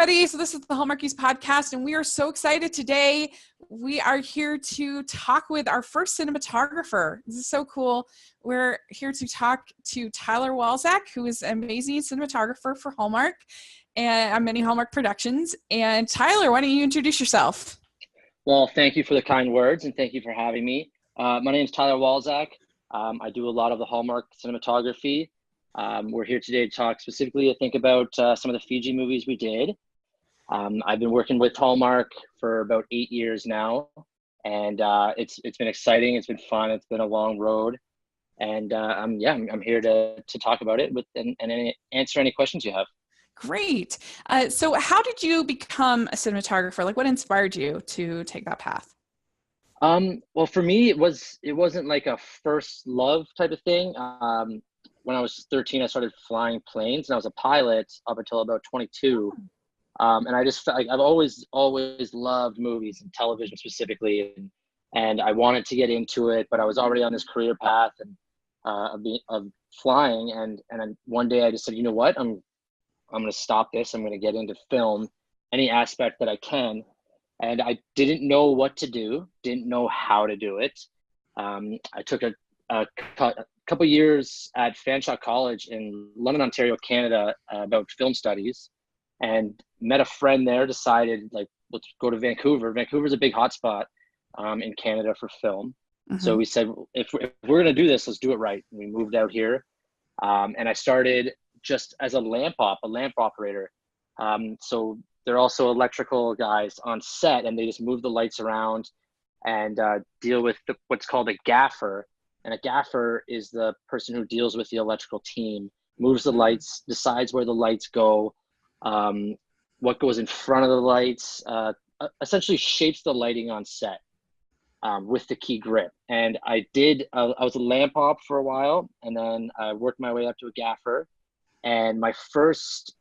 everybody. So this is the Hallmarkies podcast, and we are so excited today. We are here to talk with our first cinematographer. This is so cool. We're here to talk to Tyler Walczak, who is an amazing cinematographer for Hallmark and on many Hallmark productions. And Tyler, why don't you introduce yourself? Well, thank you for the kind words, and thank you for having me. My name is Tyler Walczak. I do a lot of the Hallmark cinematography. We're here today to talk specifically, I think, about some of the Fiji movies we did. I've been working with Hallmark for about 8 years now, and it's been exciting. It's been fun. It's been a long road, and I'm here to talk about it and answer any questions you have. Great. So how did you become a cinematographer? Like, what inspired you to take that path? Well, for me, it wasn't like a first love type of thing. When I was 13, I started flying planes, and I was a pilot up until about 22. And I just felt like I've always loved movies and television specifically, and I wanted to get into it, but I was already on this career path and of flying. And then one day I just said, you know what, I'm going to stop this. I'm going to get into film, any aspect that I can. And I didn't know what to do, didn't know how to do it. I took a couple years at Fanshawe College in London, Ontario, Canada, about film studies, and met a friend there, decided, like, let's go to Vancouver. Vancouver's a big hotspot in Canada for film. Mm-hmm. So we said, if we're going to do this, let's do it right. And we moved out here. And I started just as a lamp operator. So they're also electrical guys on set, and they just move the lights around and deal with what's called a gaffer. And a gaffer is the person who deals with the electrical team, moves the lights, decides where the lights go, what goes in front of the lights, essentially shapes the lighting on set with the key grip. And I was a lamp op for a while, and then I worked my way up to a gaffer. And my first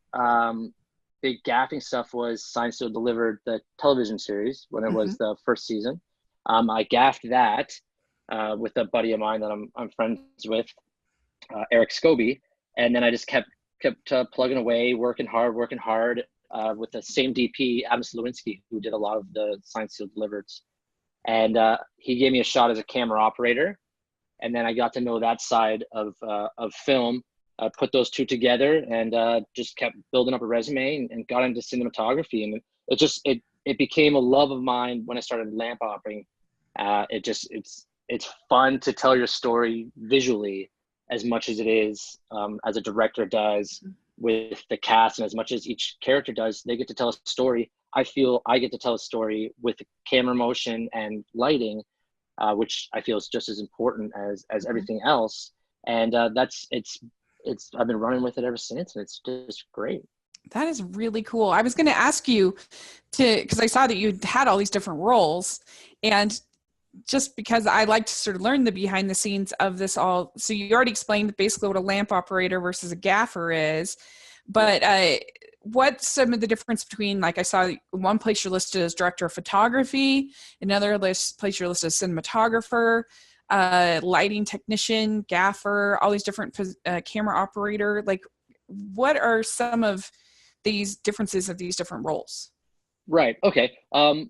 big gaffing stuff was Signed, Sealed, Delivered, the television series, when it was the first season. I gaffed that with a buddy of mine that I'm friends with, Eric Scobie. And then I just kept plugging away, working hard with the same DP, Adam Slewinski, who did a lot of the Signed, Sealed, Delivered. And he gave me a shot as a camera operator. And then I got to know that side of film. I put those two together and just kept building up a resume and got into cinematography. And it became a love of mine when I started lamp operating. It's fun to tell your story visually as much as it is as a director does with the cast, and as much as each character does. They get to tell a story. I feel I get to tell a story with camera motion and lighting, which I feel is just as important as everything else. And I've been running with it ever since, and it's just great. That is really cool. I was going to ask you because I saw that you had all these different roles, and just because I like to sort of learn the behind the scenes of this all. So you already explained basically what a lamp operator versus a gaffer is, but what's some of the difference between, like, I saw one place you're listed as director of photography, another place you're listed as cinematographer, lighting technician, gaffer, all these different camera operator. Like, what are some of these differences of these different roles? Right. Okay.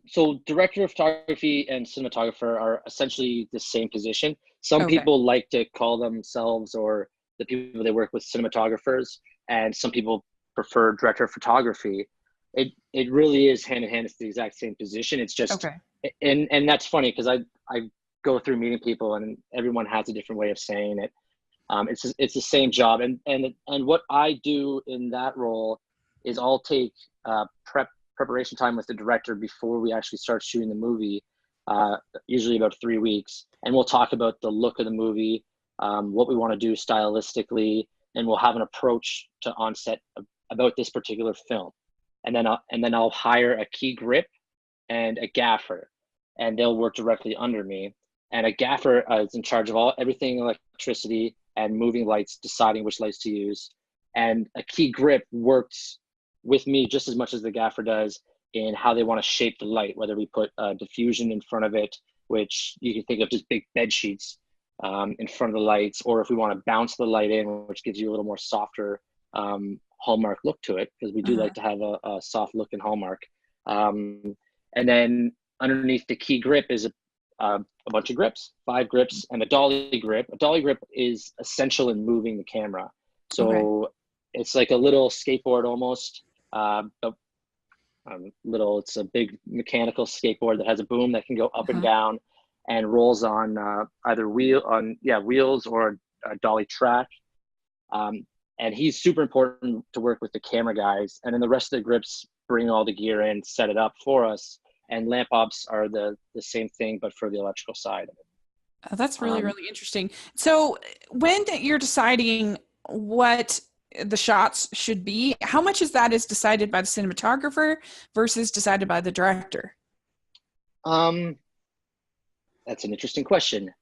So director of photography and cinematographer are essentially the same position. Some people like to call themselves, or the people they work with, cinematographers, and some people prefer director of photography. It really is hand in hand. It's the exact same position. It's just, and that's funny because I go through meeting people, and everyone has a different way of saying it. It's the same job, and what I do in that role is I'll take preparation time with the director before we actually start shooting the movie, usually about 3 weeks, and we'll talk about the look of the movie, what we want to do stylistically, and we'll have an approach to onset about this particular film. And then I'll hire a key grip and a gaffer, and they'll work directly under me. And a gaffer is in charge of everything electricity and moving lights, deciding which lights to use. And a key grip works with me just as much as the gaffer does in how they want to shape the light, whether we put diffusion in front of it, which you can think of just big bed sheets in front of the lights, or if we want to bounce the light in, which gives you a little more softer Hallmark look to it, because we do Uh-huh. like to have a soft look in Hallmark. And then underneath the key grip is a bunch of grips, 5 grips, and a dolly grip. A dolly grip is essential in moving the camera. Okay. So it's like a little skateboard almost, but little. It's a big mechanical skateboard that has a boom that can go up and Uh-huh. down, and rolls on either wheels or a dolly track. Um, and he's super important to work with the camera guys. And then the rest of the grips bring all the gear in, set it up for us. And lamp ops are the same thing, but for the electrical side of it. Oh, that's really, Um, really interesting. So, when you're deciding what the shots should be, how much is that is decided by the cinematographer versus decided by the director? um, that's an interesting question,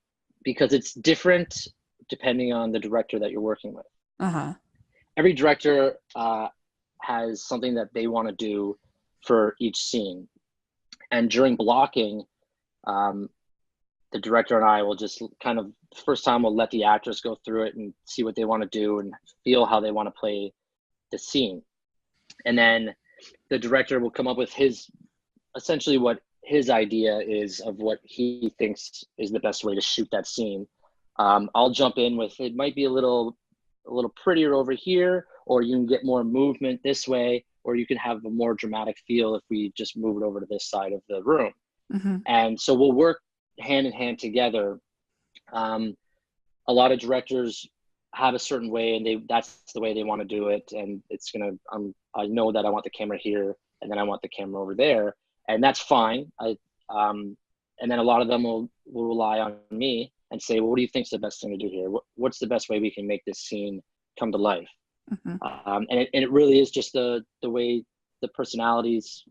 because it's different depending on the director that you're working with. Uh-huh. Every director has something that they want to do for each scene. And during blocking, um, the director and I will just kind of, first time we'll let the actors go through it and see what they want to do and feel how they want to play the scene. And then the director will come up with his, essentially what his idea is of what he thinks is the best way to shoot that scene. I'll jump in with, it might be a little prettier over here, or you can get more movement this way, or you can have a more dramatic feel if we just move it over to this side of the room. Mm-hmm. And so we'll work hand in hand together. Um, a lot of directors have a certain way, and that's the way they want to do it. And it's gonna, I know that I want the camera here, and then I want the camera over there, and that's fine. And then a lot of them will rely on me and say, well, what do you think's the best thing to do here? What's the best way we can make this scene come to life? Mm-hmm. And it really is just the way the personalities,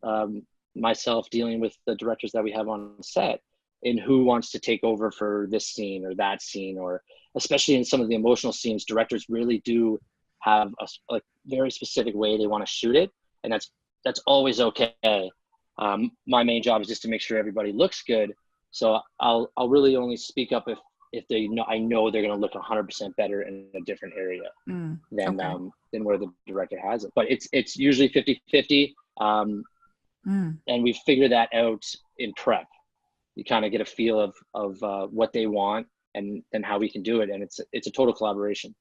myself dealing with the directors that we have on set, and who wants to take over for this scene or that scene, or especially in some of the emotional scenes, directors really do have a very specific way they want to shoot it, and that's always okay. My main job is just to make sure everybody looks good. So I'll really only speak up if they know, I know they're going to look 100% better in a different area Mm. than Okay. where the director has it. But it's usually 50-50, Mm. and we figure that out in prep. You kind of get a feel of what they want, and how we can do it, and it's a total collaboration.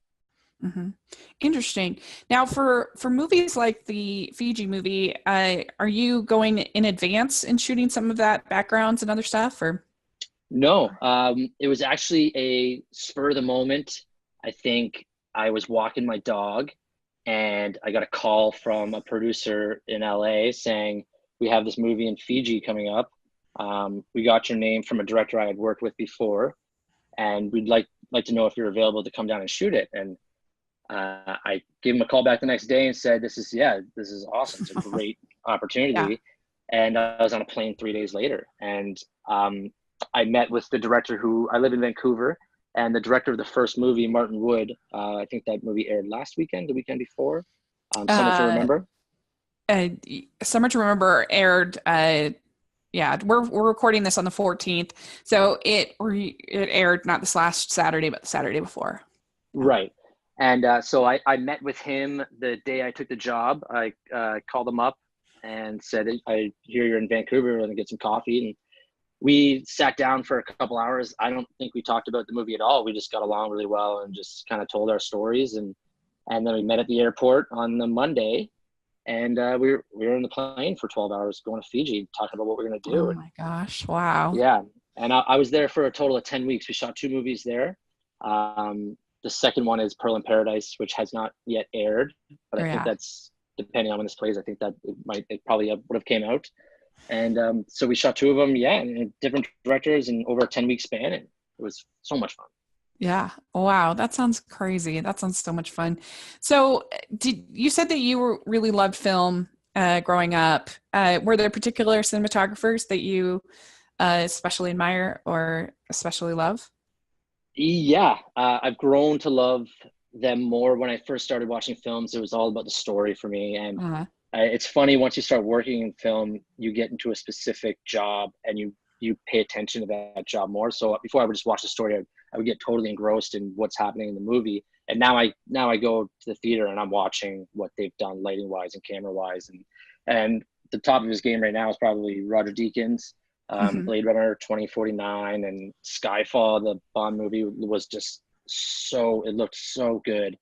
Mm-hmm. Interesting. Now, for movies like the Fiji movie, are you going in advance and shooting some of that backgrounds and other stuff, or? No, it was actually a spur of the moment. I think I was walking my dog, and I got a call from a producer in LA saying, we have this movie in Fiji coming up. We got your name from a director I had worked with before, and we'd like to know if you're available to come down and shoot it. And I gave him a call back the next day and said, this is awesome. It's a great Yeah. opportunity. And I was on a plane 3 days later. And I met with the director, who, I live in Vancouver, and the director of the first movie, Martin Wood. I think that movie aired last weekend, the weekend before. Summer to Uh, Remember. uh, Summer to Remember aired. Yeah, we're recording this on the 14th, so it aired not this last Saturday, but the Saturday before. Yeah. Right. And so I met with him the day I took the job. I called him up and said, I hear you're in Vancouver, we're going to get some coffee. And we sat down for a couple hours. I don't think we talked about the movie at all. We just got along really well and just kind of told our stories. And then we met at the airport on the Monday, and we were in the plane for 12 hours going to Fiji, talking about what we're going to do. Oh And my gosh! Wow. yeah, and I was there for a total of 10 weeks. We shot 2 movies there. The second one is Pearl in Paradise, which has not yet aired, but Oh, I think yeah. that's, depending on when this plays, I think that it probably would have came out. And so we shot 2 of them, yeah, and different directors, and over a 10-week span, and it was so much fun. Yeah. Wow. That sounds crazy. That sounds so much fun. So, did you said that you really loved film growing up? Were there particular cinematographers that you especially admire or especially love? Yeah, I've grown to love them more. When I first started watching films, it was all about the story for me. And Uh, it's funny, once you start working in film, you get into a specific job, and you pay attention to that job more. So before I would just watch the story, I would get totally engrossed in what's happening in the movie. And now I go to the theater and I'm watching what they've done lighting wise and camera wise. And the top of his game right now is probably Roger Deakins, Mhm. Blade Runner 2049, and Skyfall, the Bond movie, was just it looked so good.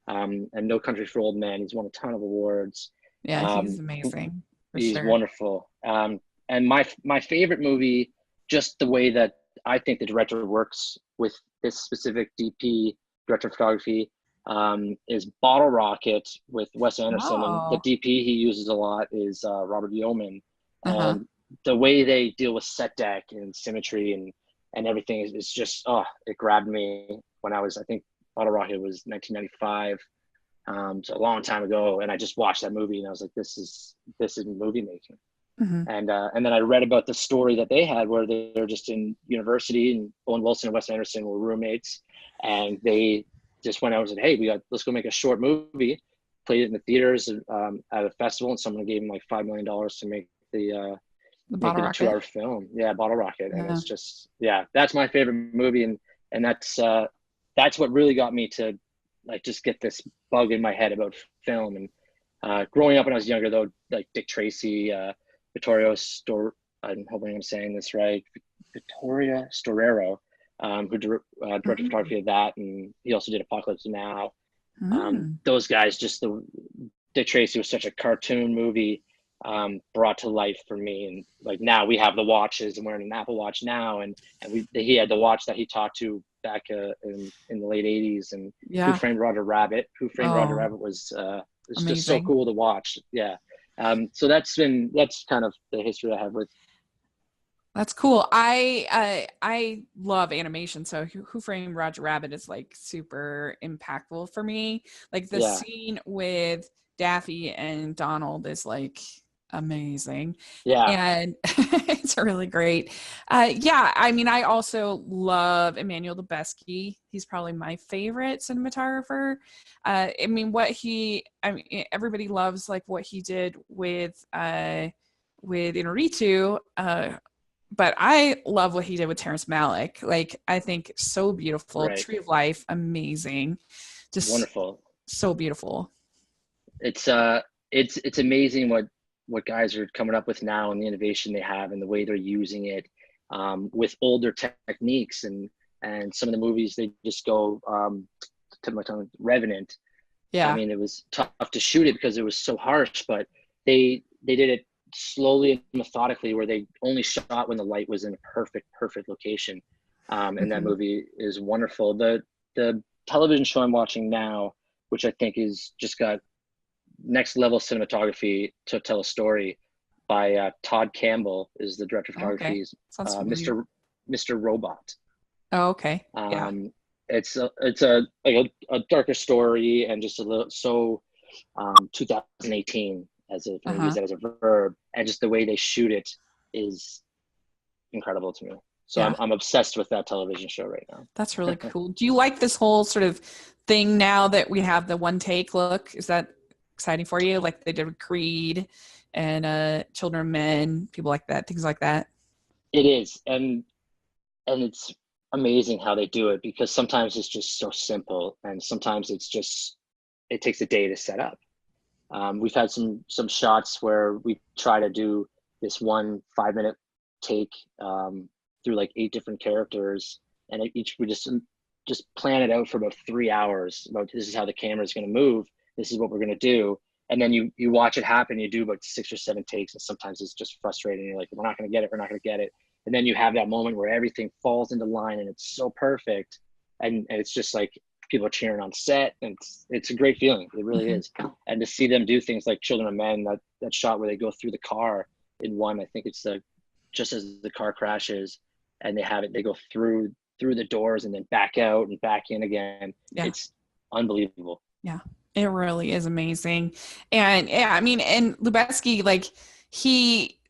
And No Country for Old Men, he's won a ton of awards. Yeah, he's Um, amazing for he's sure. wonderful. And my favorite movie, just the way that I think the director works with this specific DP, director of photography, is Bottle Rocket with Wes Anderson, and the Oh. DP he uses a lot is Robert Yeoman, Uh-huh. and the way they deal with set deck and symmetry and everything is just it grabbed me when I think Bottle Rocket was 1995, so a long time ago, and I just watched that movie and I was like, this is movie making. Mhm. And then I read about the story that they had where they're just in university, and Owen Wilson and Wes Anderson were roommates, and they just went out and said, "Hey, let's go make a short movie." Played it in the theaters at a festival, and someone gave him like $5 million to The make Bottle it a Rocket. 2 hour film. Yeah, Bottle Rocket, and Yeah. it's just that's my favorite movie, and that's what really got me to like just get this bug in my head about film. And growing up when I was younger, though, like Dick Tracy, Vittorio Stor I'm hoping I'm saying this right, Vittoria Storaro, who directed Mm. photography of that, and he also did Apocalypse Now. Mm. Those guys, just the Dick Tracy was such a cartoon movie, brought to life for me. And like now we have the watches, and we're in an Apple Watch now, and he had the watch that he talked to back in the late '80s, and Who Yeah. Framed Roger Rabbit. Who Framed Roger Oh, Rabbit was just so amazing. cool to watch. Yeah. So that's kind of the history I have with. That's cool. I love animation, so Who Framed Roger Rabbit is like super impactful for me. Like the Yeah, scene with Daffy and Donald is like amazing, yeah, and it's really great. Yeah, I mean, I also love Emmanuel Lubezki. He's probably my favorite cinematographer. I mean, everybody loves like what he did with Inarritu, but I love what he did with Terrence Malick. Like, I think so beautiful. right, Tree of Life, amazing. Just wonderful. so beautiful. It's it's amazing what guys are coming up with now, and the innovation they have and the way they're using it, with older techniques. And some of the movies, they just go, to my tongue, Revenant. I Yeah. mean, it was tough to shoot it because it was so harsh, but they did it slowly and methodically, where they only shot when the light was in a perfect location. And that Mhm. movie is wonderful. The television show I'm watching now, which I think is just got next level cinematography to tell a story, by Todd Campbell, is the director of Okay. photography. Sounds familiar. Mr. Robot. Oh, okay. Yeah. Um, it's like a darker story, and just a little 2018, as if I'm gonna use Uh-huh. that as a verb, and just the way they shoot it is incredible to me. So Yeah. I'm obsessed with that television show right now. That's really cool. Do you like this whole sort of thing now that we have the one take look? Is that exciting for you? Like they did with Creed and Children of Men, people like that, things like that. It is, and it's amazing how they do it, because sometimes it's just so simple, and sometimes it takes a day to set up. We've had some shots where we try to do this one 5 minute take, through like 8 different characters, and each we just plan it out for about 3 hours. About, this is how the camera is going to move. This is what we're going to do. And then you watch it happen. You do about 6 or 7 takes, and sometimes it's just frustrating. You're like, we're not going to get it. We're not going to get it. And then you have that moment where everything falls into line, and it's so perfect, and it's just like people are cheering on set, and it's a great feeling. It really Mhm. is. And to see them do things like Children of Men, that shot where they go through the car in one, I think it's just as the car crashes, and they go through the doors and then back out and back in again. Yeah. It's unbelievable. Yeah, it really is amazing. And yeah, I mean, and Lubetzky, like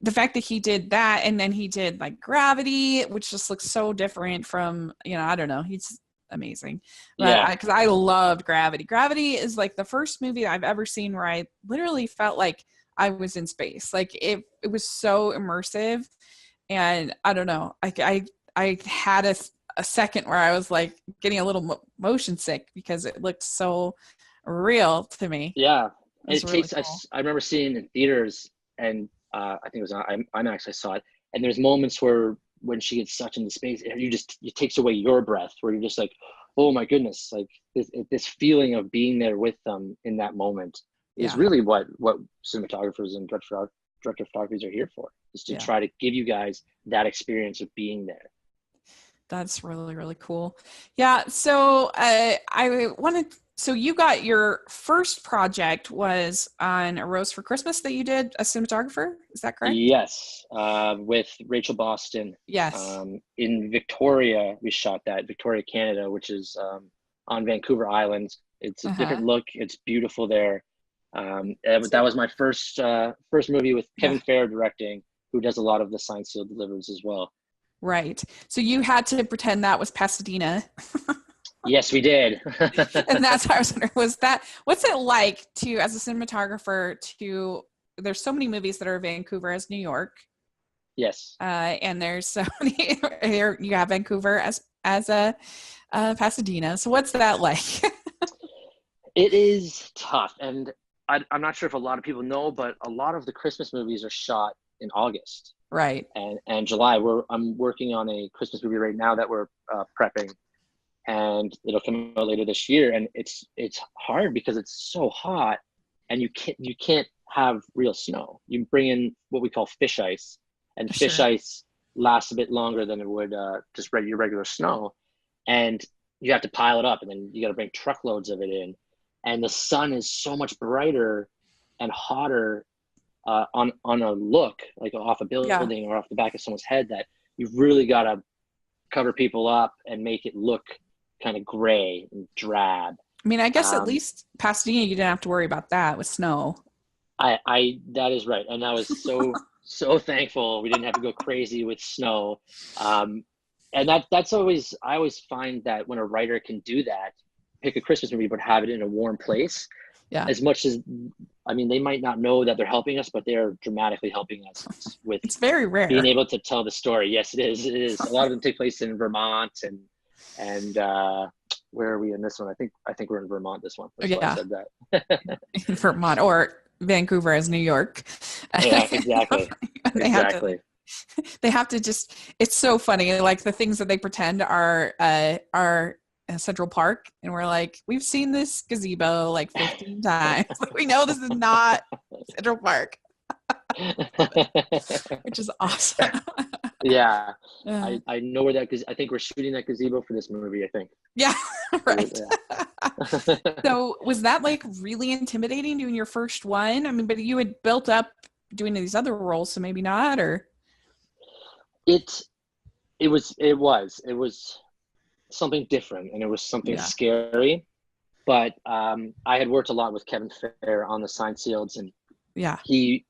the fact that he did that and then he did like Gravity, which just looks so different from, I don't know, he's amazing. But Yeah, because I loved Gravity. Gravity is like the first movie I've ever seen where I literally felt like I was in space. Like it was so immersive And I don't know, I had a second where I was like getting a little motion sick because it looked so real to me. Yeah. It And was it really takes, cool. I remember seeing it in theaters, and I think it was on IMAX, I saw it. And there's moments where when she gets sucked into space, it takes away your breath, where you're just like, oh my goodness, like this feeling of being there with them in that moment is Yeah. really what cinematographers and director of photography are here for, is to Yeah. try to give you guys that experience of being there. That's really, really cool. Yeah. So I wanted, so you got your first project was on A Rose for Christmas that you did a cinematographer. Is that correct? Yes, with Rachel Boston. Yes. In Victoria, we shot that, Victoria, Canada, which is on Vancouver Island. It's a Uh-huh. different look. It's beautiful there. That was my first movie with Yeah. Kevin Fair directing, who does a lot of the signed seal delivers as well. Right. So you had to pretend that was Pasadena. Yes, we did. And that's why I was wondering, was that, what's it like to, as a cinematographer, to, there's so many movies that are Vancouver as New York. Yes. And there's so many here, you have Vancouver as a Pasadena. So what's that like? It is tough. And I'm not sure if a lot of people know, but a lot of the Christmas movies are shot in August Right. and July. I'm working on a Christmas movie right now that we're prepping, and it'll come out later this year. And it's hard because it's so hot, and you can't have real snow. You bring in what we call fish ice, and fish Sure. ice lasts a bit longer than it would just your regular snow, and you have to pile it up, and then you got to bring truckloads of it in, and the sun is so much brighter and hotter on a look like off a Yeah. building or off the back of someone's head, that you've really got to cover people up and make it look kind of gray and drab. I mean, I guess at Um, least Pasadena, you didn't have to worry about that with snow. that is right, and I was so thankful we didn't have to go crazy with snow. Um, and that's always, I always find that when a writer can do that, pick a Christmas movie but have it in a warm place, Yeah. as much as, I mean, they might not know that they're helping us, but they're dramatically helping us with It's very being rare. able to tell the story. Yes, it is. It is. A lot of them take place in Vermont and where are we in this one? I think we're in Vermont this one. That's why I Yeah. said that. In Vermont or Vancouver as New York. Yeah, exactly. they have to Exactly. they have to just, it's so funny, like the things that they pretend are Central Park, and we're like, we've seen this gazebo like 15 times. Like, we know this is not Central Park, which is awesome. Yeah, uh, I know where that, because I think we're shooting that gazebo for this movie. I think. yeah. Right. Yeah. So was that like really intimidating doing your first one? I mean, but you had built up doing these other roles, so maybe not, or it it was something different, and it was something yeah. scary. But I had worked a lot with Kevin Fair on the signed seals, and Yeah. he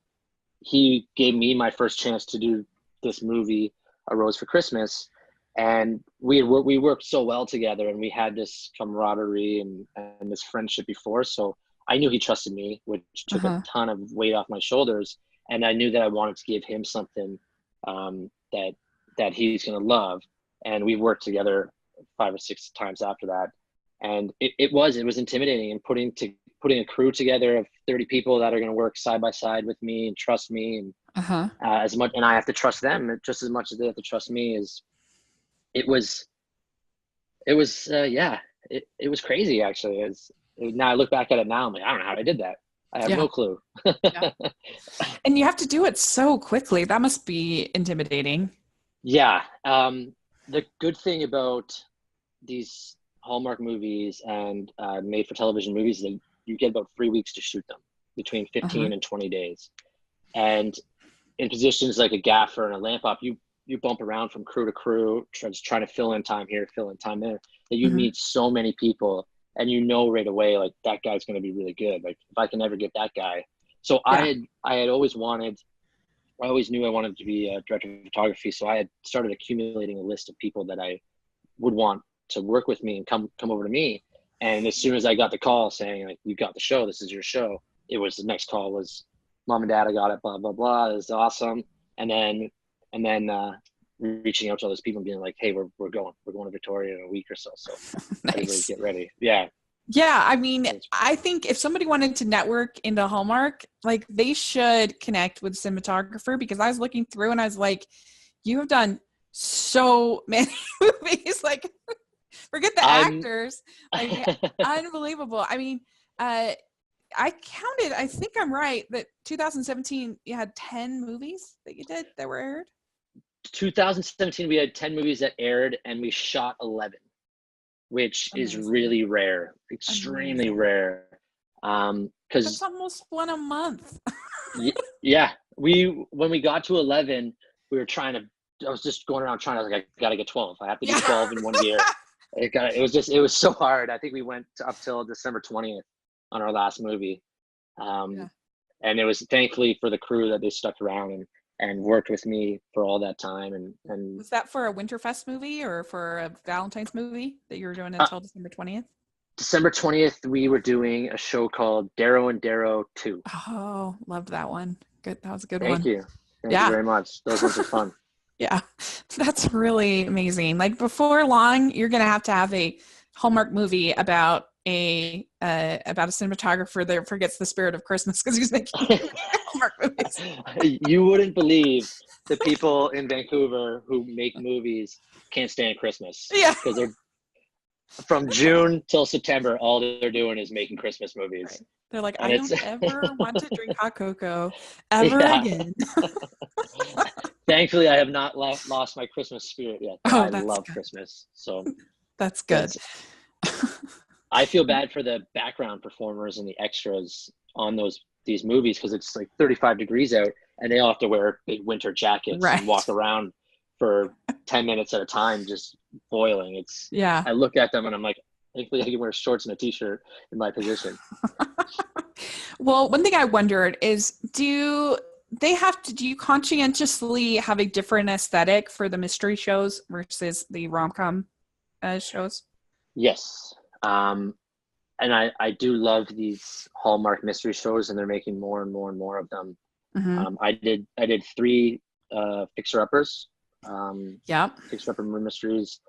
he gave me my first chance to do this movie, A Rose for Christmas, and we worked so well together, and we had this camaraderie and this friendship before. So I knew he trusted me, which took a Uh-huh. ton of weight off my shoulders, and I knew that I wanted to give him something that he's gonna love. And we worked together 5 or 6 times after that, and it was intimidating, and putting a crew together of 30 people that are going to work side by side with me and trust me, and Uh-huh. as much, and I have to trust them just as much as they have to trust me. Is it was yeah, it was crazy actually. Now I look back at it now, I'm like, I don't know how I did that. I have Yeah. no clue. Yeah. And you have to do it so quickly. That must be intimidating. Yeah. The good thing about these Hallmark movies and made for television movies is that you get about 3 weeks to shoot them, between Uh-huh. 15 and 20 days. And in positions like a gaffer and a lamp op, you bump around from crew to crew, trying to fill in time here, fill in time there. That you Hmm. meet so many people, and you know right away, like, that guy's going to be really good. Like, if I can ever get that guy. So Yeah. I had always wanted. I always knew I wanted to be a director of photography. So I had started accumulating a list of people that I would want to work with me and come over to me. And as soon as I got the call saying, like, you got the show, this is your show, it was, the next call was, Mom and Dad, I got it, blah blah blah, it was awesome. And then and then reaching out to all those people and being like, hey, we're going to Victoria in a week or so. So everybody Nice. get ready. Yeah. Yeah, I mean, I think if somebody wanted to network into Hallmark, like they should connect with Cinematographer, because I was looking through and I was like, you have done so many movies. Like, forget the I'm actors, like unbelievable. I mean, I counted, I think I'm right, that 2017 you had 10 movies that you did that were aired. 2017, we had 10 movies that aired and we shot 11, which is Amazing. really rare, extremely Amazing. rare. That's Because almost one a month. yeah, when we got to 11, we were trying to. I was just going around trying to, like, I gotta get 12. I have to do Yeah. 12 in one year. It was so hard. I think we went up till December 20th on our last movie. Yeah. And it was thankfully for the crew that they stuck around and worked with me for all that time. And Was that for a Winterfest movie or for a Valentine's movie that you were doing uh, until December 20th? December 20th, we were doing a show called Darrow and Darrow 2. Oh, loved that one. Good. That was a good Thank one. you. Thank you Yeah. very much. Those ones are fun. Yeah. That's really amazing. Like before long, you're going to have a Hallmark movie about a cinematographer that forgets the spirit of Christmas because he's making Hallmark movies. You wouldn't believe the people in Vancouver who make movies can't stand Christmas Yeah. because they're from June till September, all they're doing is making Christmas movies. Right. They're like, And I it's don't ever want to drink hot cocoa ever yeah. again. Thankfully, I have not lost my Christmas spirit yet, though. Oh, I that's love good. Christmas. So That's good. that's I feel bad for the background performers and the extras on these movies because it's like 35 degrees out and they all have to wear big winter jackets and walk Right. around for 10 minutes at a time just boiling. Yeah. I look at them and I'm like, thankfully I can wear shorts and a t-shirt in my position. Well, one thing I wondered is do you conscientiously have a different aesthetic for the mystery shows versus the rom-com shows? Yes. And I do love these Hallmark mystery shows and they're making more and more and more of them. Mm-hmm. I did three fixer uppers, Yep. fixer upper mysteries,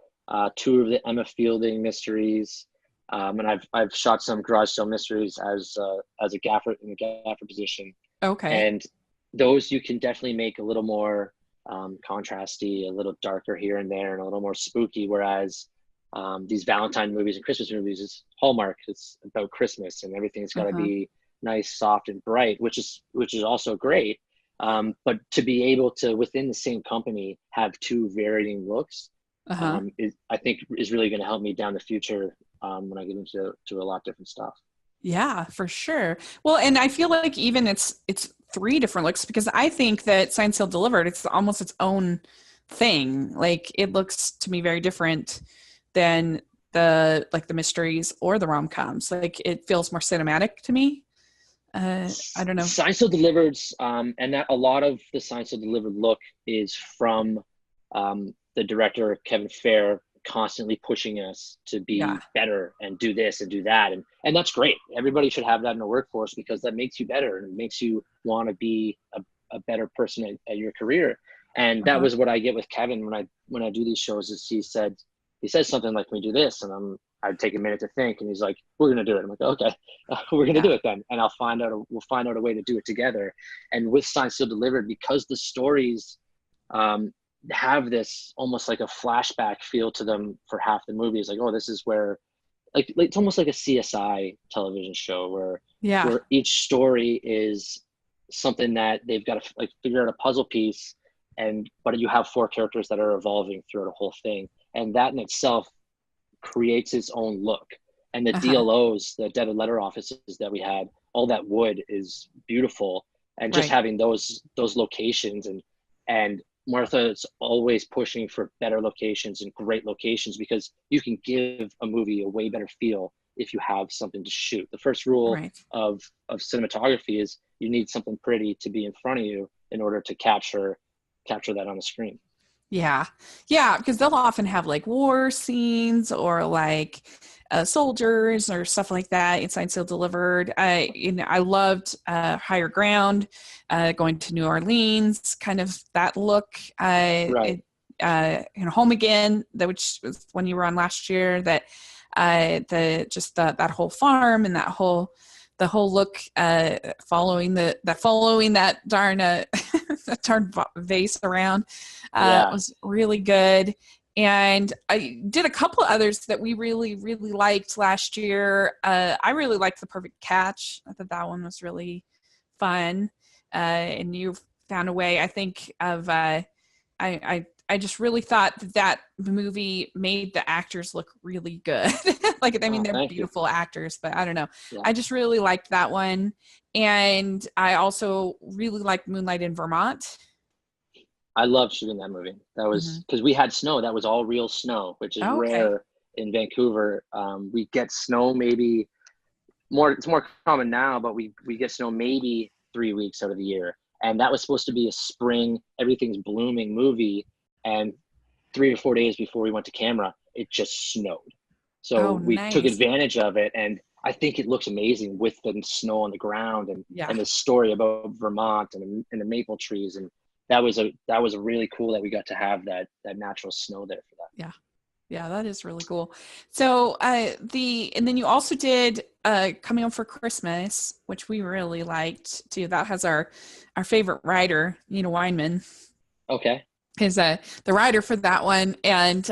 two of the Emma Fielding mysteries, and I've shot some garage sale mysteries as a gaffer in the gaffer position, Okay. and those you can definitely make a little more contrasty, a little darker here and there, and a little more spooky. Whereas these Valentine movies and Christmas movies is Hallmark. It's about Christmas, and everything's got to Uh-huh. be nice, soft, and bright, which is also great. But to be able to within the same company have two varying looks, Uh-huh. I think is really going to help me down the future when I get into a lot different stuff. Yeah, for sure. Well, and I feel like even it's three different looks, because I think that Signed, Sealed, Delivered, it's almost its own thing. Like it looks to me very different than the mysteries or the rom-coms. Like it feels more cinematic to me. I don't know. Science Still Delivered, and that a lot of the Science Still Delivered look is from the director Kevin Fair constantly pushing us to Yeah. be better and do this and do that, and that's great. Everybody should have that in the workforce because that makes you better and it makes you want to be a better person at your career. And that Uh-huh. was what I get with Kevin when I do these shows. Is he says something like, "We do this," and I'd take a minute to think, and he's like, "We're gonna do it." I'm like, "Okay, we're gonna do Yeah. it then," and we'll find out a way to do it together. And with Signed, Sealed, Delivered, because the stories um, have this almost like a flashback feel to them for half the movie. It's like, oh, this is where like it's almost like a CSI television show Yeah. where each story is something that they've got to like figure out a puzzle piece, and but you have four characters that are evolving throughout the whole thing, and that in itself creates its own look. And the Uh-huh. DLOs, the dead letter offices that we had, all that wood is beautiful, and just Right. having those locations and Martha's always pushing for better locations and great locations because you can give a movie a way better feel if you have something to shoot. The first rule Right. of cinematography is you need something pretty to be in front of you in order to capture that on the screen. Yeah. Yeah, because they'll often have like war scenes or like soldiers or stuff like that. Inside Still Delivered. I loved Higher Ground, going to New Orleans, kind of that look. Right. Home Again, which was when you were on last year. That whole farm and the whole look, following that darn that darn vase around, Yeah. was really good. And I did a couple others that we really, really liked last year. I really liked The Perfect Catch. I thought that one was really fun. And you found a way, I think, of I just really thought that movie made the actors look really good. Like, I mean, Oh, they're thank you. beautiful actors, but I don't know. Yeah. I just really liked that one. And I also really liked Moonlight in Vermont. I loved shooting that movie. That Mm-hmm. was because we had snow. That was all real snow, which is Oh, okay. rare in Vancouver. We get snow maybe more. It's more common now, but we get snow maybe 3 weeks out of the year. And that was supposed to be a spring, everything's blooming movie. And 3 or 4 days before we went to camera, it just snowed. So Oh, we took nice. advantage of it, and I think it looks amazing with the snow on the ground Yeah. and the story about Vermont and the maple trees, and that was a really cool that we got to have that natural snow there for that. Yeah. Yeah, that is really cool. So and then you also did Coming Home for Christmas, which we really liked too. That has our favorite writer, Nina Weinman, Okay. is the writer for that one. And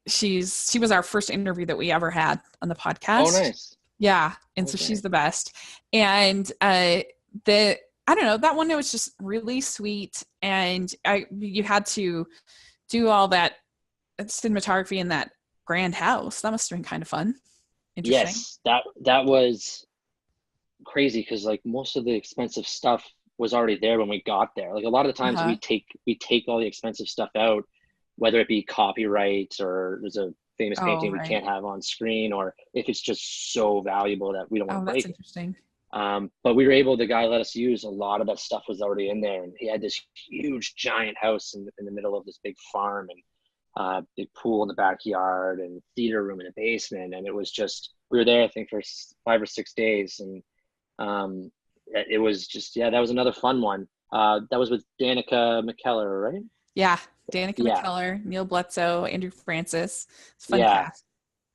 she was our first interview that we ever had on the Oh, podcast. nice. Yeah. And so she's Okay. the best. And the I don't know, that one, it was just really sweet. And you had to do all that cinematography in that grand house. That must have been kind of fun. Interesting. Yes, that was crazy because like most of the expensive stuff was already there when we got there. Like a lot of the times Uh-huh. we take all the expensive stuff out, whether it be copyrights or there's a famous Oh, painting we right. can't have on screen, or if it's just so valuable that we don't want to Oh, that's break it. interesting. But we were able, the guy let us use a lot of that stuff was already in there. And he had this huge giant house in the middle of this big farm, and big pool in the backyard and theater room in the basement. And it was just, we were there, I think, for 5 or 6 days. And it was just, yeah, that was another fun one. That was with Danica McKellar, right? Yeah. Danica Yeah. McKellar, Neil Bledsoe, Andrew Francis. It's a fun Yeah. cast.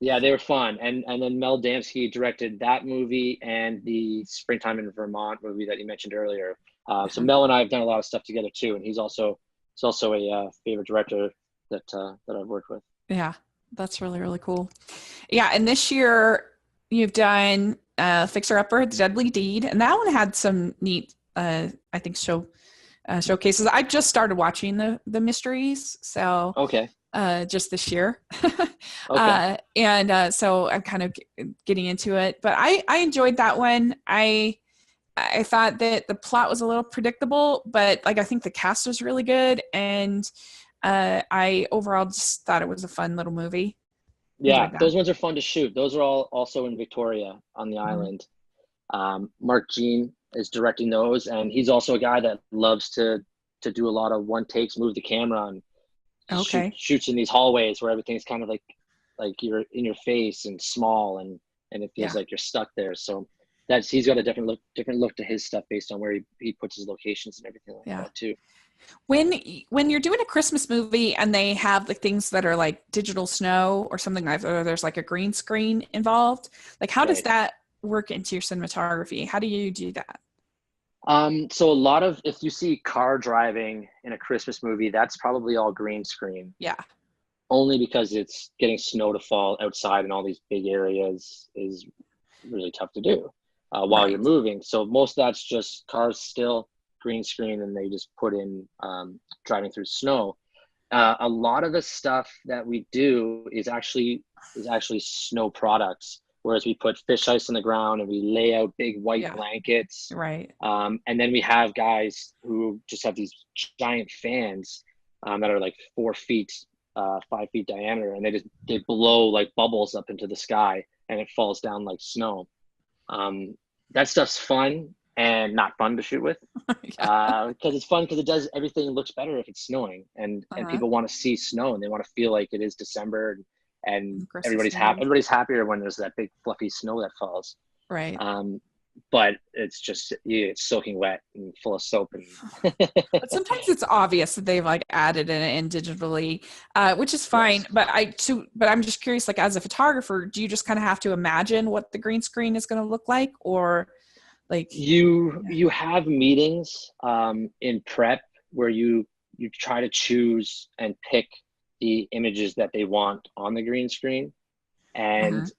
Yeah, they were fun. And then Mel Damsky directed that movie and the Springtime in Vermont movie that you mentioned earlier. So Uh-huh. Mel and I have done a lot of stuff together too, and he's also a favorite director that I've worked with. Yeah. That's really, really cool. Yeah. And this year you've done Fixer Upper, The Deadly Deed. And that one had some neat, I think, showcases. I just started watching the mysteries. So Okay, just this year. okay, And so I'm kind of getting into it, but I enjoyed that one. I thought that the plot was a little predictable, but like I think the cast was really good, and I overall just thought it was a fun little movie. yeah, Enjoyed that. those ones are fun to shoot. Those are all also in Victoria on the Mhm. island. Mark Jean is directing those, and he's also a guy that loves to do a lot of one takes, move the camera, and just Okay. shoots in these hallways where everything's kind of like you're in your face and small, and it feels Yeah. like you're stuck there. So that's, he's got a different look to his stuff based on where he puts his locations and everything like Yeah. that too. When you're doing a Christmas movie and they have the things that are like digital snow or something like, or there's like a green screen involved, like how does Right. that work into your cinematography? How do you do that? So a lot of, if you see car driving in a Christmas movie, that's probably all green screen, Yeah. only because it's getting snow to fall outside in all these big areas is really tough to do while you're Right. moving. So most of that's just cars still, green screen, and they just put in driving through snow. A lot of the stuff that we do is actually snow products, whereas we put fish ice on the ground and we lay out big white Yeah. blankets. Right. And then we have guys who just have these giant fans that are like 4 feet, 5 feet diameter, and they blow like bubbles up into the sky, and it falls down like snow. That stuff's fun and not fun to shoot with, Yeah. because it's fun because it does, everything looks better if it's snowing, and Uh-huh. people want to see snow and they want to feel like it is December, and Crusty snow days. everybody's happier when there's that big fluffy snow that falls. Right. But it's just, it's soaking wet and full of soap. And But sometimes it's obvious that they've like added it in digitally, which is fine. Yes. But I'm just curious, like as a photographer, do you just kind of have to imagine what the green screen is going to look like, or like You have meetings in prep where you try to choose and pick the images that they want on the green screen, and uh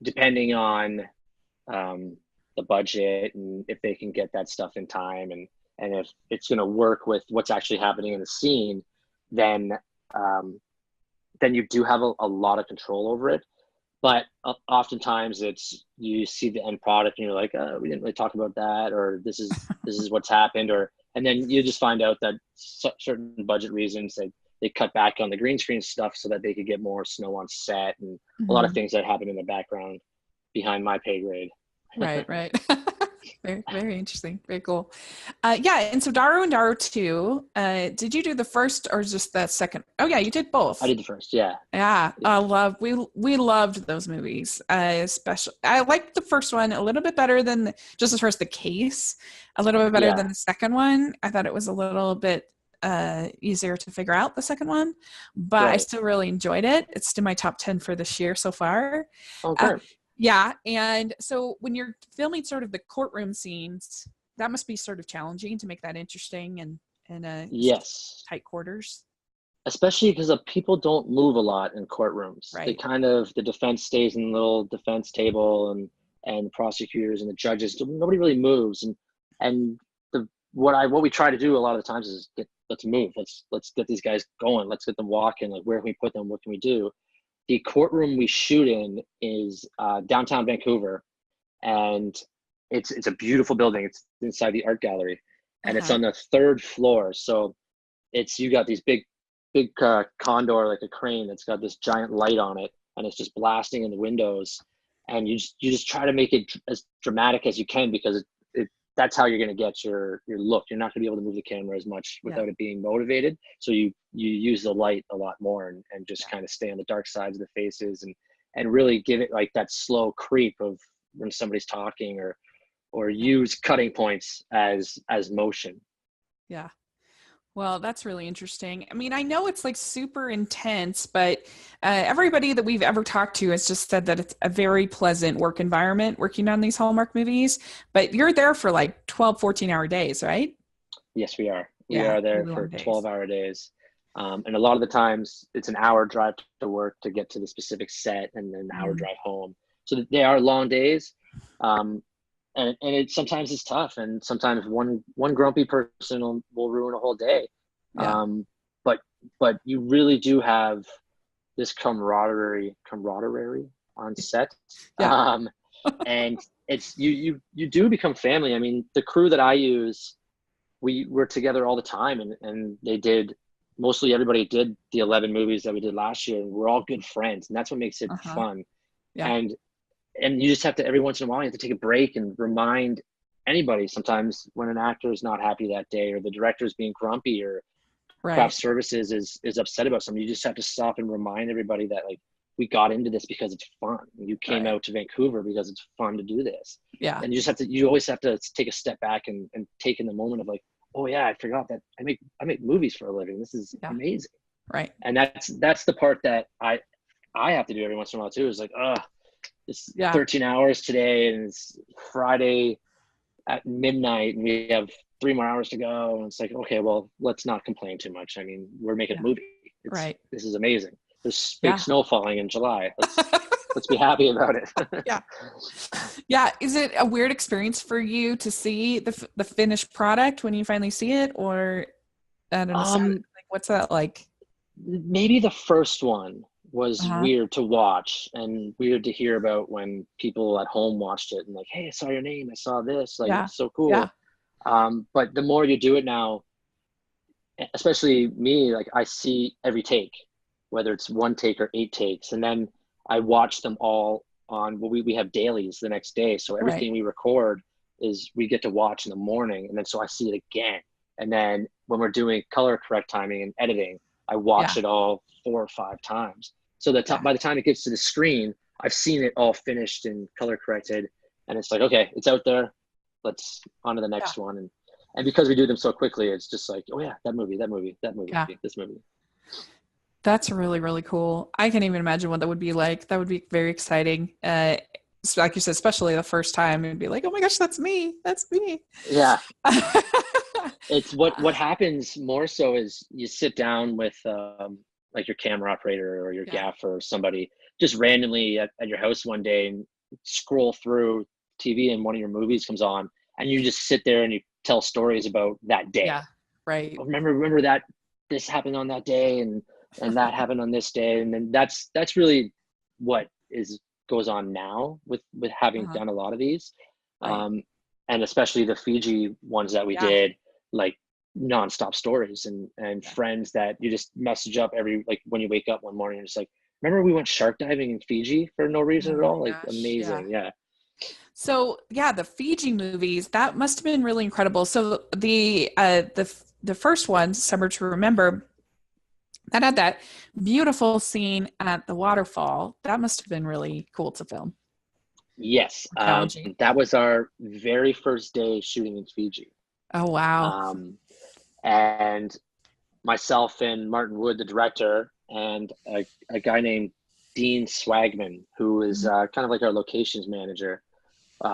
depending on the budget and if they can get that stuff in time, and if it's going to work with what's actually happening in the scene, then um, then you do have a lot of control over it. But oftentimes it's, you see the end product and you're like, we didn't really talk about that, or this is what's happened, or, and then you just find out that certain budget reasons they cut back on the green screen stuff so that they could get more snow on set, and a lot of things that happen in the background behind my pay grade. Right. Very, very interesting. Very cool. Yeah. And so Daru and Daru 2, did you do the first or just the second? Oh yeah, you did both. I did the first. Yeah. Yeah. We loved those movies. Especially, I liked the first one a little bit better than just as far as the case, a little bit better Yeah. than the second one. I thought it was a little bit easier to figure out, the second one, but I Right. still really enjoyed it. It's in my top 10 for this year so far. Oh, Uh, great. yeah. And so when you're filming sort of the courtroom scenes, that must be sort of challenging to make that interesting and such Yes. tight quarters. Especially because people don't move a lot in courtrooms. They Right. kind of, the defense stays in the little defense table, and the prosecutors and the judges, nobody really moves. And what we try to do a lot of the times is let's move. Let's get these guys going. Let's get them walking. Like, where can we put them? What can we do? The courtroom we shoot in is downtown Vancouver, and it's a beautiful building. It's inside the art gallery, and it's Uh-huh. on the third floor. So you got these big condor, like a crane, that's got this giant light on it, and it's just blasting in the windows, and you just try to make it as dramatic as you can, because that's how you're going to get your look. You're not going to be able to move the camera as much Yeah. without it being motivated, so you use the light a lot more, and just Yeah. kind of stay on the dark sides of the faces, and really give it like that slow creep of when somebody's talking, or use cutting points as motion. Yeah. Well, that's really interesting. I mean, I know it's like super intense, but everybody that we've ever talked to has just said that it's a very pleasant work environment working on these Hallmark movies. But you're there for like 12, 14-hour days, right? Yes, we are. We Yeah, are there really long for days. 12-hour days. And a lot of the times it's an hour drive to work to get to the specific set, and then an hour Mm, drive home. So they are long days. Um, and it sometimes it's tough. And sometimes one grumpy person will ruin a whole day. yeah. Um, but, but you really do have this camaraderie on set. Yeah. Um, and it's, you do become family. I mean, the crew that I use, we were together all the time, and mostly everybody did the 11 movies that we did last year, and we're all good friends, and that's what makes it Uh-huh. fun. Yeah. And you just have to, every once in a while, you have to take a break and remind anybody. Sometimes when an actor is not happy that day, or the director is being grumpy, or craft Right. services is upset about something, you just have to stop and remind everybody that, like, we got into this because it's fun. You came Right. out to Vancouver because it's fun to do this. Yeah. And you always have to take a step back and take in the moment of, like, oh yeah, I forgot that I make movies for a living. This is Yeah. amazing. Right. And that's the part that I have to do every once in a while too, is like, it's Yeah. 13 hours today, and it's Friday at midnight, and we have 3 more hours to go. And it's like, okay, well, let's not complain too much. I mean, we're making a Yeah. movie. Right. This is amazing. There's fake Yeah. snow falling in July. Let's be happy about it. Yeah. Yeah. Is it a weird experience for you to see the finished product when you finally see it, or I don't know, um, like what's that like? Maybe the first one was Uh-huh. weird to watch, and weird to hear about when people at home watched it and, like, hey, I saw your name, I saw this, like, Yeah. it's so Yeah. cool. But the more you do it now, especially me, like, I see every take, whether it's one take or 8 takes, and then I watch them all on, well, we have dailies the next day, so Right. everything we record is we get to watch in the morning, and then so I see it again, and then when we're doing color correct timing and editing, I watch Yeah. it all 4 or 5 times. So Yeah. by the time it gets to the screen, I've seen it all finished and color corrected, and it's like, okay, it's out there. Let's on to the Yeah. next one. And because we do them so quickly, it's just like, oh yeah, that movie, Yeah. this movie. That's really, really cool. I can't even imagine what that would be like. That would be very exciting. So like you said, especially the first time, it'd be like, oh my gosh, that's me. That's me. Yeah, it's what happens more so is you sit down with like your camera operator or your Yeah. gaffer or somebody just randomly at your house one day and scroll through TV and one of your movies comes on and you just sit there and you tell stories about that day. Yeah. Right. Oh, remember that this happened on that day and that happened on this day, and then that's really what is goes on now with having Uh-huh. done a lot of these, Right. um, and especially the Fiji ones that we Yeah. did, like nonstop stories and Yeah. friends that you just message up every like when you wake up one morning and it's like, remember we went shark diving in Fiji for no reason Oh at my all, like gosh. Yeah. amazing, yeah. So yeah, the Fiji movies, that must have been really incredible. So the first one, Summer to Remember, that had that beautiful scene at the waterfall. That must have been really cool to film. Yes, Challenging. that was our very first day shooting in Fiji. Oh wow. um, and myself and Martin Wood, the director, and a guy named Dean Swagman, who is Mhm. kind of like our locations manager,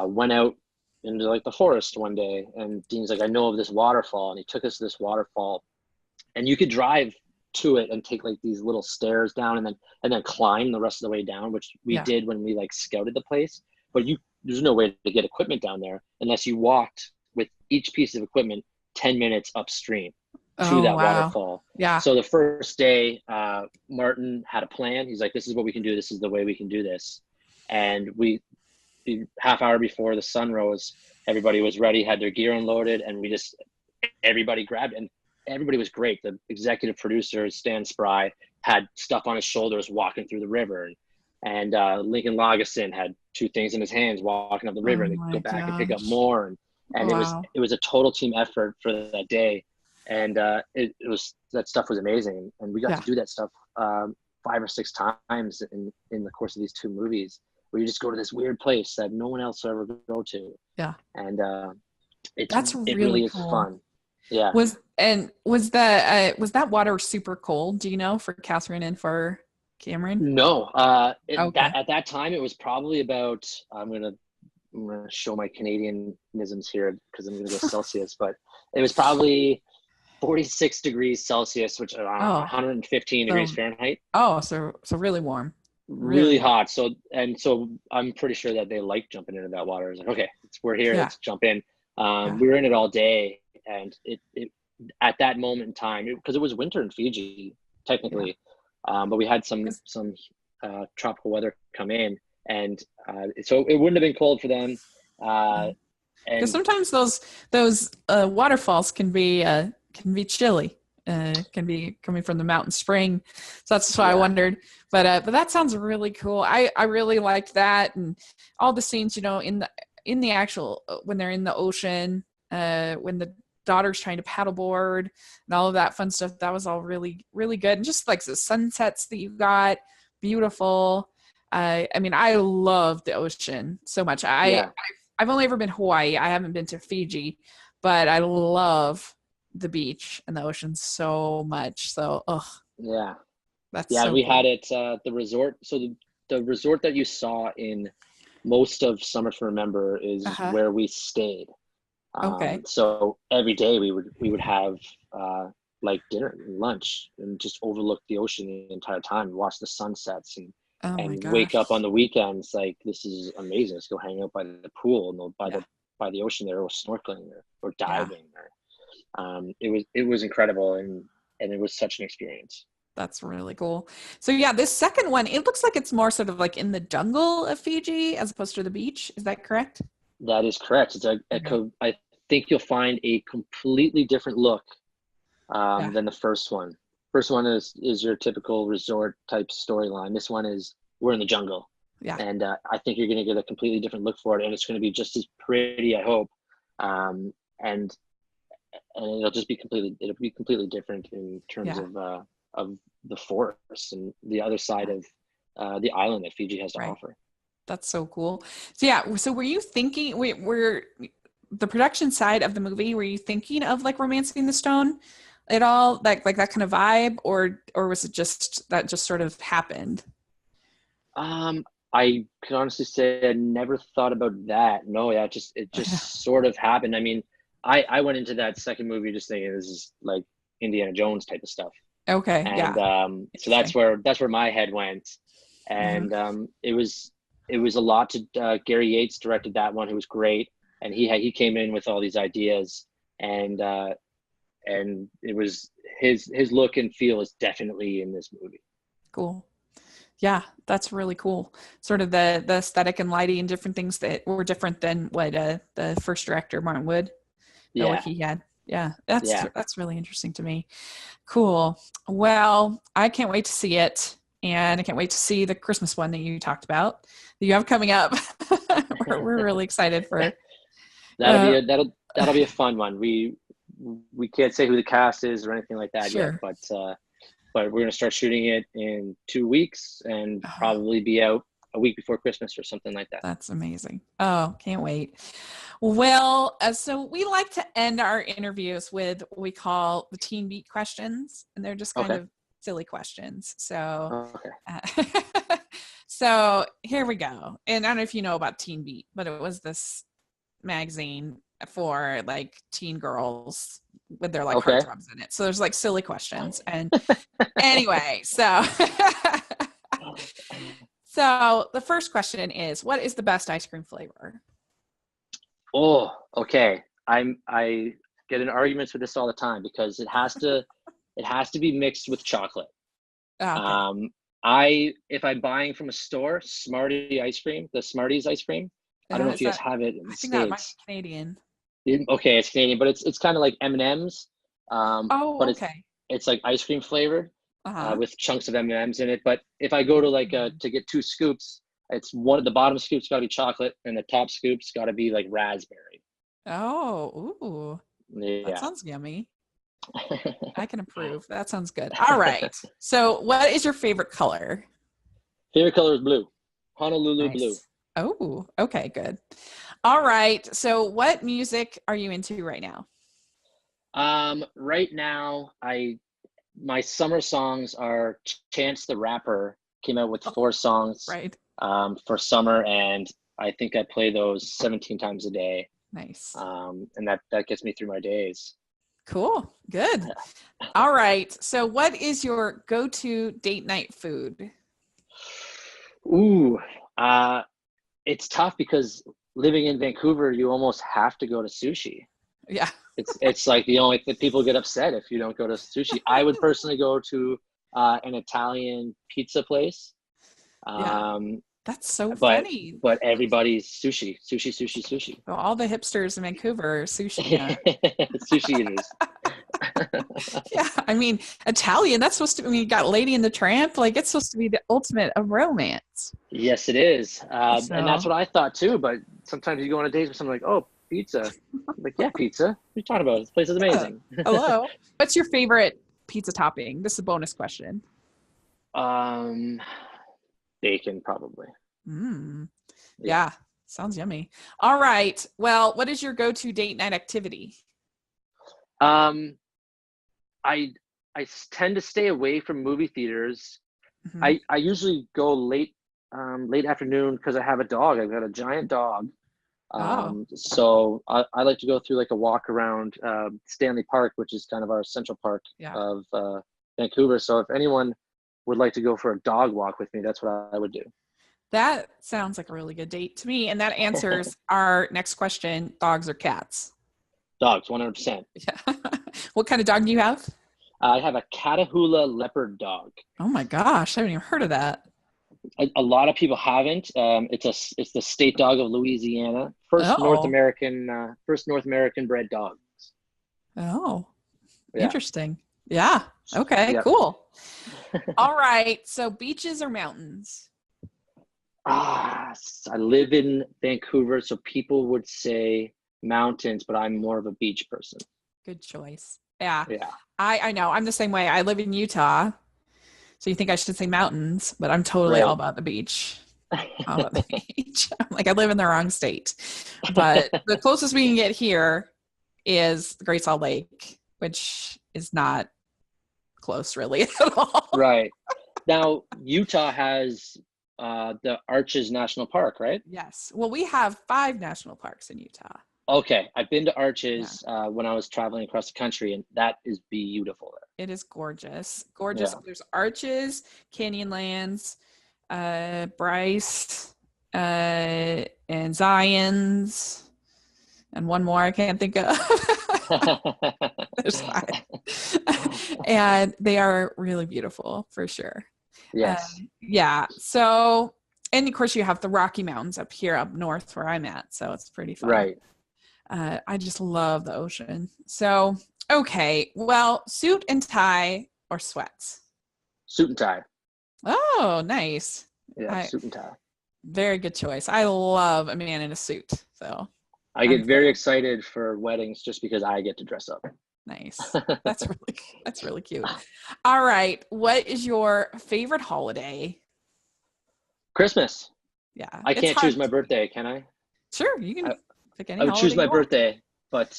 went out into like the forest one day, and Dean's like, I know of this waterfall, and he took us to this waterfall, and you could drive to it and take like these little stairs down, and then climb the rest of the way down, which we Yeah. did when we like scouted the place. But you there's no way to get equipment down there unless you walked with each piece of equipment 10 minutes upstream to Oh that wow. waterfall. Yeah. So the first day, Martin had a plan. He's like, this is what we can do. This is the way we can do this. And half hour before the sun rose, everybody was ready, had their gear unloaded, and everybody grabbed it. And everybody was great. The executive producer, Stan Spry, had stuff on his shoulders walking through the river. And Lincoln Lagason had two things in his hands walking up the river, Oh and they go my back and pick up gosh. more. And Wow. it was a total team effort for that day. And it was that stuff was amazing. And we got Yeah. to do that stuff 5 or 6 times in the course of these 2 movies, where you just go to this weird place that no one else will ever go to, Yeah. and That's it really really is cool. fun. Yeah. Was that water super cold, do you know, for Catherine and for Cameron? No, Okay. at that time it was probably about. I'm gonna show my Canadianisms here because I'm gonna go Celsius, but it was probably 46 degrees Celsius, which are Oh, 115 degrees so Fahrenheit. so really warm. Really Really warm. hot. So I'm pretty sure that they like jumping into that water. It's like, okay, we're here, Yeah. let's jump in. Yeah. We were in it all day, and it at that moment in time, because it was winter in Fiji Yeah. technically, but we had Because some tropical weather come in, and so it wouldn't have been cold for them. Uh, and sometimes those waterfalls can be chilly. Can be coming from the mountain spring, so that's why I yeah, wondered. But that sounds really cool. I really liked that and all the scenes. You know, in the actual when they're in the ocean, when the daughter's trying to paddleboard and all of that fun stuff. That was all really really good. And just like the sunsets that you got, beautiful. I mean, I love the ocean so much. yeah, I've only ever been Hawaii. I haven't been to Fiji, but I love the beach and the ocean so much. So, oh, yeah, that's yeah. so We had cool. it the resort. So the resort that you saw in most of Summer to Remember is Uh-huh. where we stayed. Okay. So every day we would have like dinner and lunch and just overlook the ocean the entire time, watch the sunsets, Oh my and wake up on gosh. the weekends like, this is amazing. Let's go hang out by the pool and Yeah. by the ocean there, or snorkeling or Yeah. diving. It was incredible, and it was such an experience. That's really cool. So yeah, this second one, it looks like it's more sort of like in the jungle of Fiji as opposed to the beach. Is that correct? That is correct. Okay. I think you'll find a completely different look Yeah. than the first one. First one is your typical resort type storyline. This one is we're in the jungle, Yeah. and I think you're going to get a completely different look for it, and it's going to be just as pretty, I hope, um, and and it'll be completely different in terms Yeah. of of the forest and the other side of the island that Fiji has to Right. offer. That's so cool. So yeah, so were you thinking, were the production side of the movie, were you thinking of like Romancing the Stone at all? Like that kind of vibe, or was it just that just sort of happened? I can honestly say I never thought about that. No, yeah, it just sort of happened. I mean, I went into that second movie just thinking this is like Indiana Jones type of stuff. Okay, And yeah. so Interesting. that's where my head went. Hmm. And it was a lot to Gary Yates directed that one, who was great, and he came in with all these ideas, and it was his look and feel is definitely in this movie. Cool. Yeah, that's really cool. Sort of the aesthetic and lighting and different things that were different than what the first director Martin Wood felt like Yeah, he had. Yeah, yeah. that's really interesting to me. Cool. Well, I can't wait to see it, and I can't wait to see the Christmas one that you talked about that you have coming up. We're really excited for. Uh, That'll be a fun one. We can't say who the cast is or anything like that yet, sure. but we're gonna start shooting it in 2 weeks and Oh, probably be out a week before Christmas or something like that. that's amazing. Oh, can't wait. Well, so we like to end our interviews with what we call the teen beat questions, and they're just kind Okay. of silly questions. So, Okay. uh, so here we go. And I don't know if you know about Teen Beat, but it was this magazine for like teen girls with their like Okay. heartthrobs in it. So there's like silly questions. And anyway, so so the first question is, what is the best ice cream flavor? Oh, okay. I get in arguments with this all the time because it has to be mixed with chocolate. Oh, okay. Um, I if I'm buying from a store, Smartie ice cream, the Smarties ice cream. I don't know if Is you guys that? have it in I the think that might States. be Canadian. Okay, it's Canadian, but it's kind of like M&Ms, Oh, but okay. it's like ice cream flavored Uh huh. with chunks of M&Ms in it. But if I go to to get 2 scoops, it's one of the bottom scoops got to be chocolate, and the top scoops got to be like raspberry. Oh, ooh, that Yeah. sounds yummy. I can approve. That sounds good. All right. So, what is your favorite color? Favorite color is blue, Honolulu blue. Nice. Oh, okay, good. All right. So, what music are you into right now? Right now, I my summer songs are Chance the Rapper came out with Oh, 4 songs right. for summer, and I think I play those 17 times a day, Nice. and that gets me through my days. Cool. Good. All right. So, what is your go-to date night food? Ooh, uh, it's tough because living in Vancouver, you almost have to go to sushi. Yeah. It's like the only thing people get upset if you don't go to sushi. I would personally go to an Italian pizza place, Yeah. um, That's so but funny. everybody's sushi, sushi, sushi, sushi. So all the hipsters in Vancouver are sushi, huh? Sushi eaters. Yeah, I mean, Italian, that's supposed to, I mean, you got Lady and the Tramp, like it's supposed to be the ultimate of romance. Yes, it is, and that's So, what I thought too. But sometimes you go on a date with someone like, "Oh, pizza." I'm like, yeah, pizza. What are you talking about? This place is yeah. amazing. Hello. What's your favorite pizza topping? This is a bonus question. um, Bacon probably. Mm, Yeah. yeah, sounds yummy. All right. Well, what is your go-to date night activity? Um, I tend to stay away from movie theaters. Hmm. I usually go late afternoon because I have a dog. I've got a giant dog. Oh, So I like to go through like a walk around Stanley Park, which is kind of our central park yeah. of Vancouver. So if anyone would like to go for a dog walk with me, that's what I would do. That sounds like a really good date to me. And that answers our next question, dogs or cats? Dogs, 100%. Yeah. What kind of dog do you have? I have a Catahoula leopard dog. Oh my gosh, I haven't even heard of that. A lot of people haven't. It's the state dog of Louisiana. Oh, First North American bred dogs. oh, Yeah. interesting. Yeah. Okay, Yep. cool. All right. So beaches or mountains? I live in Vancouver, so people would say mountains, but I'm more of a beach person. Good choice. Yeah. Yeah. I know. I'm the same way. I live in Utah So you think I should say mountains, but I'm totally all Right. about the beach. All about the beach. I'm like, I live in the wrong state. But the closest we can get here is the Great Salt Lake, which is not close really at all. Right. Now, Utah has the Arches National Park, right? Yes. Well, we have 5 national parks in Utah. Okay, I've been to Yeah. Arches when I was traveling across the country, and that is beautiful It is gorgeous. there. Gorgeous. Yeah. There's Arches, Canyonlands, Bryce, and Zion's, and one more I can't think of. There's 5. And they are really beautiful for sure. Yes. Yeah. So, and of course, you have the Rocky Mountains up here, up north where I'm at. So it's pretty fun. Right. I just love the ocean. So, okay. Well, suit and tie or sweats? Suit and tie. Oh, nice. Yeah, I suit and tie. Very good choice. I love a man in a suit. So I I'm get very thrilled. excited for weddings just because I get to dress up. Nice. That's really cute. All right. What is your favorite holiday? Christmas. Yeah, I it's can't choose hard my to pick. birthday, can I? Sure, you I, can pick I any would choose holiday my you want. birthday, but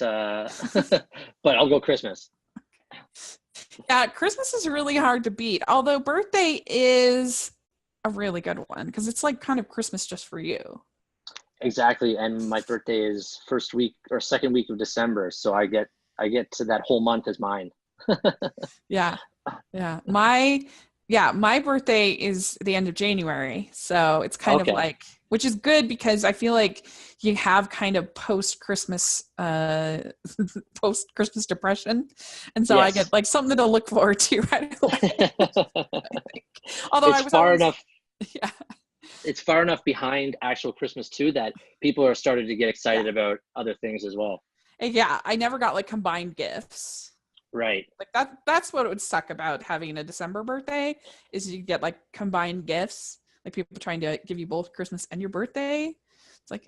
but I'll go Christmas. Yeah, Christmas is really hard to beat. Although birthday is a really good one because it's like kind of Christmas just for you. Exactly, and my birthday is first week or second week of December, so I get to that whole month as mine. Yeah. Yeah. My birthday is the end of January. So it's kind of Okay. like, which is good because I feel like you have kind of post-Christmas post Christmas depression. And so I get Yes. like something to look forward to right away. I think. Although I It's was far always enough yeah. it's far enough behind actual Christmas too that people are starting to get Yeah. excited about other things as well. Yeah, I never got like combined gifts. Right. Like that's what it would suck about having a December birthday is you get like combined gifts, like people trying to give you both Christmas and your birthday. It's like,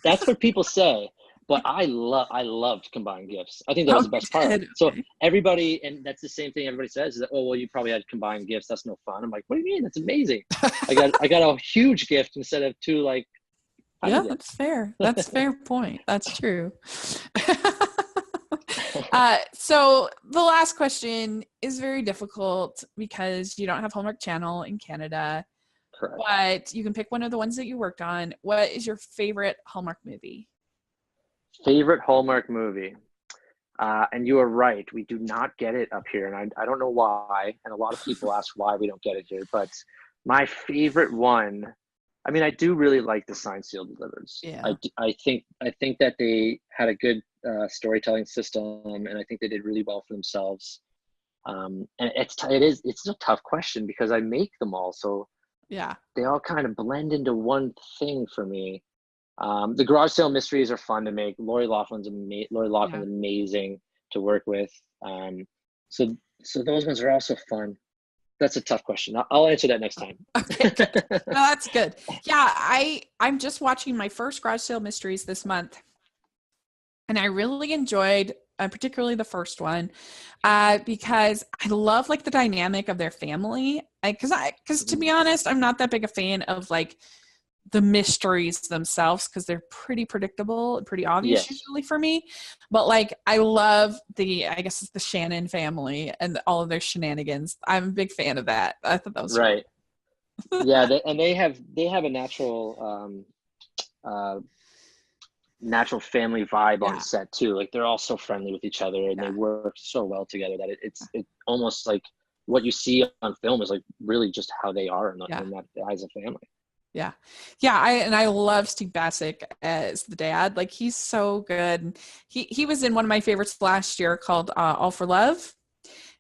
That's what people say, but I loved combined gifts. I think that oh, was the best you part. did. So Okay. everybody, and that's the same thing everybody says is that, oh well, you probably had combined gifts. That's no fun. I'm like, what do you mean? That's amazing. I got a huge gift instead of two like tiny Yeah, gifts. that's fair. That's a fair point. That's true. So the last question is very difficult because you don't have Hallmark Channel in Canada, Correct. but you can pick one of the ones that you worked on. What is your favorite Hallmark movie? Favorite Hallmark movie. And you are right. We do not get it up here, and I don't know why. And a lot of people ask why we don't get it here. But my favorite one, I mean, I do really like the Signed, Sealed, Delivers. Yeah. I think that they had a good storytelling system, and I think they did really well for themselves. And it's a tough question because I make them all, so Yeah. they all kind of blend into one thing for me. The garage sale mysteries are fun to make. Lori Yeah. Loughlin's amazing to work with. Um, so those ones are also fun. That's a tough question. I'll answer that next time. Okay, good. No, that's good. Yeah, I'm just watching my first garage sale mysteries this month, and I really enjoyed particularly the first one because I love like the dynamic of their family. Because to be honest, I'm not that big a fan of like the mysteries themselves because they're pretty predictable and pretty obvious Yes, usually for me. But like I love I guess it's the Shannon family and all of their shenanigans. I'm a big fan of that. I thought that was really right. Yeah, they have a uh, natural family vibe on yeah, set too. Like they're all so friendly with each other, and they yeah. work so well together that it almost like what you see on film is like really just how they are Yeah. in that as a family. Yeah. Yeah. I love Steve Bassick as the dad. Like he's so good. He was in one of my favorites last year called All for Love.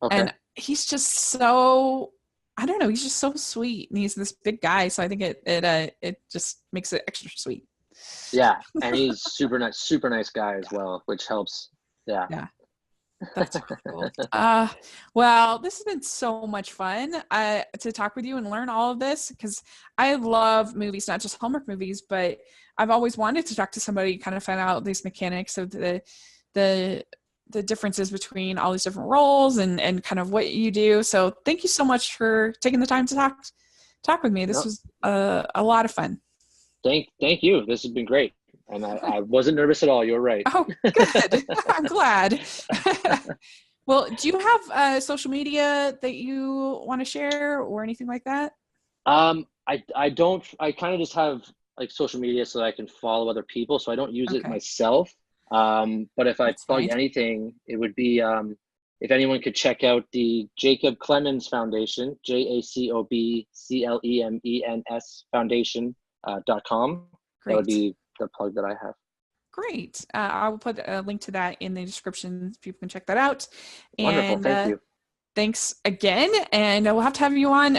Okay. And he's just so I don't know, he's just so sweet. And he's this big guy. So I think it just makes it extra sweet. Yeah, and he's super nice guy as well, which helps. Yeah. Yeah. That's really cool. Well, this has been so much fun to talk with you and learn all of this because I love movies, not just Hallmark movies, but I've always wanted to talk to somebody, kind of find out these mechanics of the the differences between all these different roles and kind of what you do. So thank you so much for taking the time to talk with me. This No, was a lot of fun. thank you. This has been great. And I wasn't nervous at all. You're right. Oh, good. I'm glad. Well, do you have social media that you want to share or anything like that? I don't, I kind of just have like social media so that I can follow other people. So I don't use it Okay, myself. But if I that's tell you fine. anything, it would be, if anyone could check out the Jacob Clemens Foundation, JACOBCLEMENS Foundation, .com. That would Great. be the plug that I have. Great. I will put a link to that in the description so people can check that out. Wonderful. And Thank you. thanks again. And we'll have to have you on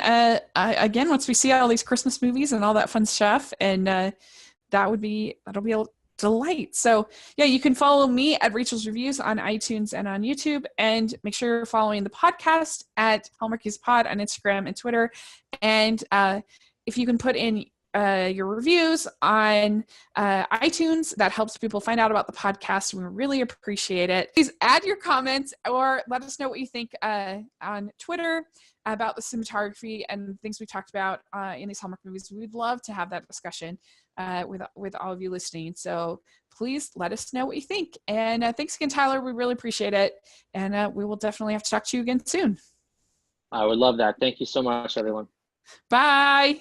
again once we see all these Christmas movies and all that fun stuff. And that'll be a delight. So yeah, you can follow me at Rachel's Reviews on iTunes and on YouTube. And make sure you're following the podcast at Hallmarkies Pod on Instagram and Twitter. And if you can put in your reviews on iTunes. That helps people find out about the podcast. We really appreciate it. Please add your comments or let us know what you think on Twitter about the cinematography and things we talked about in these Hallmark movies. We'd love to have that discussion with all of you listening. So please let us know what you think. And thanks again, Tyler. We really appreciate it. And we will definitely have to talk to you again soon. I would love that. Thank you so much, everyone. Bye.